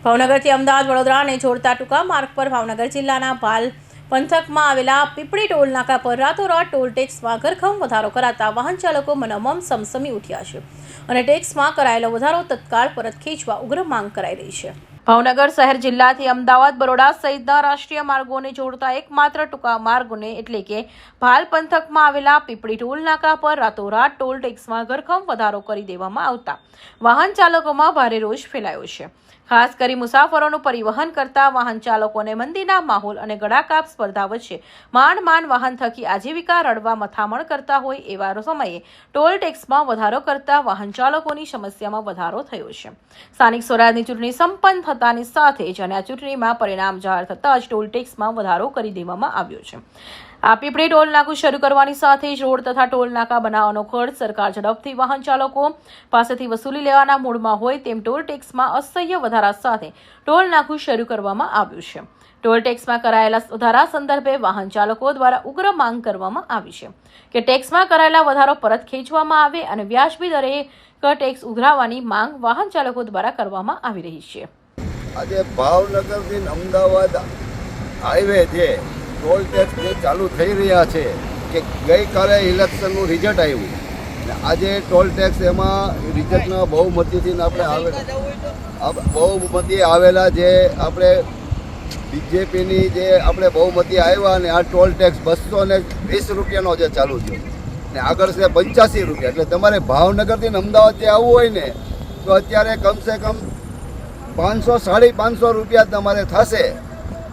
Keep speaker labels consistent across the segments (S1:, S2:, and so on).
S1: ભાવનગરથી અમદાવાદ વડોદરાને જોડતા ટૂંકા માર્ગ પર ભાવનગર જિલ્લાના ભાલ પંથકમાં આવેલા પીપળી ટોલ નાકા પર રાતોરાત ટોલ ટેક્સમાં ઘરખમ વધારો કરાતા વાહન ચાલકો મનોમમ સમસમી ઉઠ્યા છે અને ટેક્સમાં કરાયેલો વધારો તત્કાળ પરત ખેંચવા ઉગ્ર માંગ કરાઈ રહી છે। ભાવનગર શહેર જિલ્લાથી અમદાવાદ બરોડા સહિતના રાષ્ટ્રીય માર્ગોને જોડતા એકમાત્ર ટૂંકા માર્ગોને એટલે કે ભાલ પંથકમાં આવેલા પીપળી ટોલ નાકા પર રાતોરાત ટોલ ટેક્સમાં ઘરખમ વધારો કરી દેવામાં આવતા વાહન ચાલકોમાં ભારે રોષ ફેલાયો છે। ખાસ કરી મુસાફરોનું પરિવહન કરતા વાહન ચાલકોને મંદીના માહોલ અને ગળાકાપ સ્પર્ધા વચ્ચે માંડ વાહન થકી આજીવિકા રડવા મથામણ કરતા હોય એવા સમયે ટોલ ટેક્સમાં વધારો કરતા વાહન ચાલકોની સમસ્યામાં વધારો થયો છે। સ્થાનિક સ્વરાજની ચૂંટણી સંપન્ન થતાની સાથે જ અને આ ચૂંટણીમાં પરિણામ જાહેર થતાં જ ટોલ ટેક્સમાં વધારો કરી દેવામાં આવ્યો છે। આ પીપળી ટોલ નાકું શરૂ કરવાની સાથે જ રોડ તથા ટોલ નાકા બનાવવાનો ખર્ચ સરકાર ઝડપથી વાહન ચાલકો પાસેથી વસૂલી લેવાના મૂડમાં હોય તેમ ટોલ ટેક્સમાં અસહ્ય વધારા સાથે ટોલ નાકું શરૂ કરવામાં આવ્યું છે। ટોલ ટેક્સમાં કરાયેલા વધારા સંદર્ભે વાહન ચાલકો દ્વારા ઉગ્ર માંગ કરવામાં આવી છે કે ટેક્સમાં કરાયેલા વધારો પરત ખેંચવામાં આવે અને વ્યાજબી દરે ટેક્સ ઉઘરાવવાની માંગ વાહન ચાલકો દ્વારા કરવામાં આવી રહી છે।
S2: આજે ભાવનગરથી અમદાવાદ હાઈવે છે ટોલ ટેક્સ જે ચાલુ થઈ રહ્યા છે કે ગઈકાલે ઇલેક્શનનું રિઝલ્ટ આવ્યું ને આજે ટોલ ટેક્સ એમાં રિઝલ્ટના બહુમતીથી આપણે બહુમતી આવેલા જે આપણે બીજેપીની જે આપણે બહુમતી આવ્યા ને આ ટોલ ટેક્સ 220 રૂપિયાનો જે ચાલુ થયો ને આગળ છે 85 રૂપિયા। એટલે તમારે ભાવનગરથી અમદાવાદ જે આવવું હોય ને તો અત્યારે કમસે કમ 500-550 રૂપિયા તમારે થશે,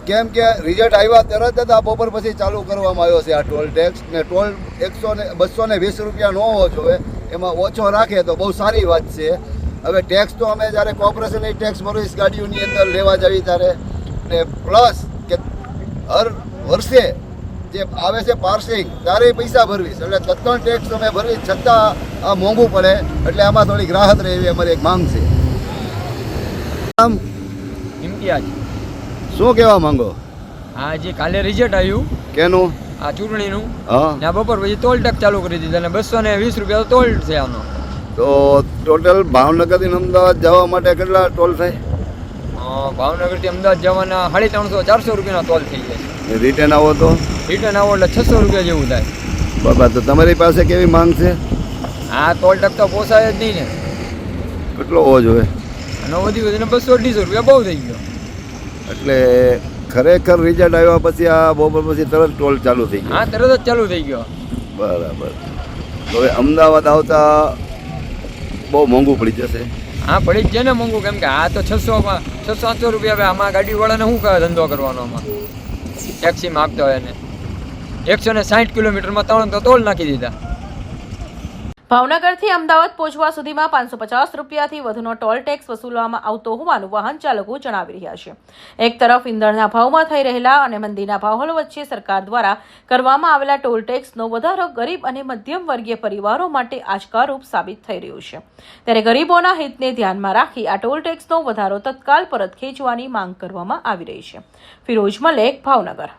S2: કેમ કે રિઝલ્ટ આવ્યા તરત જ આ બપોર પછી ચાલુ કરવામાં આવ્યો છે આ ટોલ ટેક્સ ને ટોલ 220 રૂપિયા ન હોવો જોઈએ, એમાં ઓછો રાખે તો બહુ સારી વાત છે। હવે ટેક્સ તો અમે જ્યારે કોર્પોરેશનની ટેક્સ ભરવીશ ગાડીઓની અંદર લેવા જવી ત્યારે ને પ્લસ કે હર વર્ષે જે આવે છે પાર્સિંગ ત્યારે પૈસા ભરવીશ એટલે તત્કાળ ટેક્સ અમે ભરવી છતાં આ મોંઘું પડે એટલે આમાં થોડીક રાહત રહે એવી અમારી એક માંગ છે। આમ
S3: ઇમ્તિયાઝ
S2: શું કહેવા માંગો?
S3: હા, જે કાલે રિઝલ્ટ આવ્યું
S2: કેનું?
S3: આ ચૂંટણીનું,
S2: હા,
S3: ત્યાં બપોર પછી ટોલ ટેક્સ ચાલુ કરી દીધા અને 220 રૂપિયા તો ટોલ છે આનો।
S2: તો ટોટલ ભાવનગરથી અમદાવાદ જવા માટે કેટલા ટોલ થાય?
S3: ભાવનગરથી અમદાવાદ જવાના 350-400 રૂપિયાનો ટોલ થઈ જાય।
S2: રિટર્ન આવો તો?
S3: રિટર્ન આવો એટલે 600 રૂપિયા જેવું થાય।
S2: બાબા, તો તમારી પાસે કેવી માંગ છે?
S3: આ ટોલ ટેક્સ તો પોસાય જ નહીં ને,
S2: કેટલો હોવો જોઈએ?
S3: આનો વધી વધીને 200-250 રૂપિયા બહુ થઈ ગયો।
S2: એટલે ખરેખર રિઝલ્ટ આવ્યા પછી આ બપોર પછી તરત ટોલ ચાલુ થઈ ગયો?
S3: હા, તરત જ ચાલુ થઈ ગયો।
S2: બરાબર। તો હવે અમદાવાદ આવતા બહુ મોંઘું પડી જશે?
S3: હા, પડી જ છે ને મોંઘું, કેમ કે આ તો 600-700 રૂપિયા। હવે આમાં ગાડીવાળાને શું કહે ધંધો કરવાનો? આમાં ટેક્સીમાં આપતા હોય ને 160 કિલોમીટરમાં 3 તો ટોલ નાખી દીધા।
S1: ભાવનગરથી અમદાવાદ પહોંચવા સુધીમાં 550 રૂપિયાથી વધુનો ટોલ ટેક્સ વસૂલવામાં આવતો હોવાનું વાહન ચાલકો જણાવી રહ્યા છે। એક તરફ ઈંધણના ભાવમાં થઈ રહેલા અને મંદીના માહોલ વચ્ચે સરકાર દ્વારા કરવામાં આવેલા ટોલ ટેક્સનો વધારો ગરીબ અને મધ્યમ વર્ગીય પરિવારો માટે આંચકારૂપ સાબિત થઈ રહ્યું છે, ત્યારે ગરીબોના હિતને ધ્યાનમાં રાખી આ ટોલ ટેક્સનો વધારો તત્કાળ પરત ખેંચવાની માંગ કરવામાં આવી રહી છે। ફિરોઝ મલેક, ભાવનગર।